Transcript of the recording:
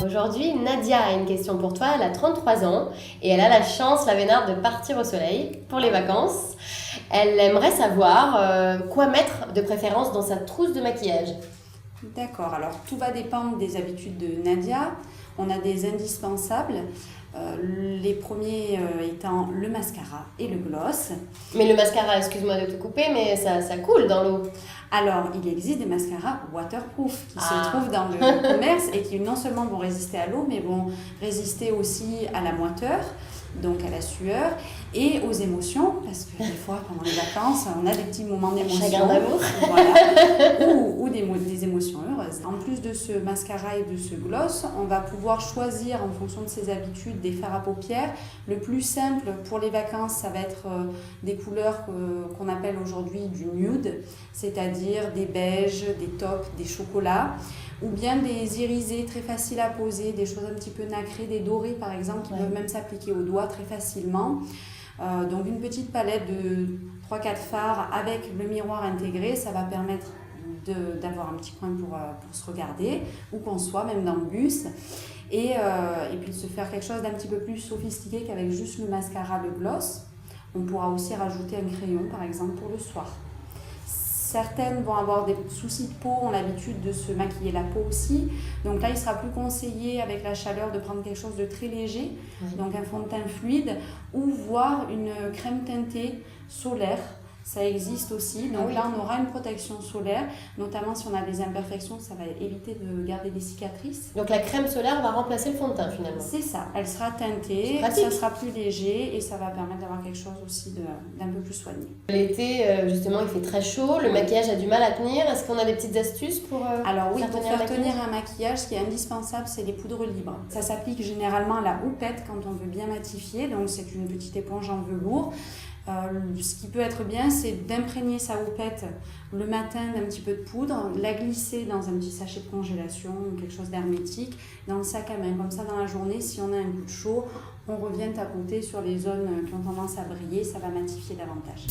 Aujourd'hui, Nadia a une question pour toi. Elle a 33 ans et elle a la chance, la Vénarde, de partir au soleil pour les vacances. Elle aimerait savoir quoi mettre de préférence dans sa trousse de maquillage. D'accord, alors tout va dépendre des habitudes de Nadia. On a des indispensables, les premiers étant le mascara et le gloss. Mais le mascara, excuse-moi de te couper, mais ça coule dans l'eau. Alors, il existe des mascaras waterproof qui se Ah. trouvent dans le commerce et qui non seulement vont résister à l'eau, mais vont résister aussi à la moiteur, donc à la sueur, et aux émotions, parce que des fois, pendant les vacances, on a des petits moments d'émotion. Chagrin d'amour. Voilà, ou des émotions heureuses. En plus de ce mascara et de ce gloss, on va pouvoir choisir en fonction de ses habitudes des fards à paupières. Le plus simple pour les vacances, ça va être des couleurs qu'on appelle aujourd'hui du nude, c'est-à-dire des beiges, des taupes, des chocolats, ou bien des irisés très faciles à poser, des choses un petit peu nacrées, des dorés par exemple, qui peuvent même s'appliquer aux doigts très facilement. Donc une petite palette de 3-4 fards avec le miroir intégré, ça va permettre d'avoir un petit coin pour se regarder, ou qu'on soit même dans le bus. Et puis de se faire quelque chose d'un petit peu plus sophistiqué qu'avec juste le mascara, le gloss. On pourra aussi rajouter un crayon par exemple pour le soir. Certaines vont avoir des soucis de peau, ont l'habitude de se maquiller la peau aussi. Donc là, il sera plus conseillé avec la chaleur de prendre quelque chose de très léger, donc un fond de teint fluide, ou voire une crème teintée solaire. Ça existe aussi. Donc là, on aura une protection solaire, notamment si on a des imperfections, ça va éviter de garder des cicatrices. Donc la crème solaire va remplacer le fond de teint finalement. C'est ça, elle sera teintée, ça sera plus léger et ça va permettre d'avoir quelque chose aussi d'un peu plus soigné. L'été, justement, il fait très chaud, le maquillage a du mal à tenir. Est-ce qu'on a des petites astuces pour Alors oui, faire pour tenir faire tenir un maquillage, ce qui est indispensable, c'est les poudres libres. Ça s'applique généralement à la houppette quand on veut bien matifier, donc c'est une petite éponge en velours. Ce qui peut être bien, c'est d'imprégner sa houppette le matin d'un petit peu de poudre, la glisser dans un petit sachet de congélation ou quelque chose d'hermétique, dans le sac à main. Comme ça, dans la journée, si on a un coup de chaud, on revient tapoter sur les zones qui ont tendance à briller, ça va matifier davantage.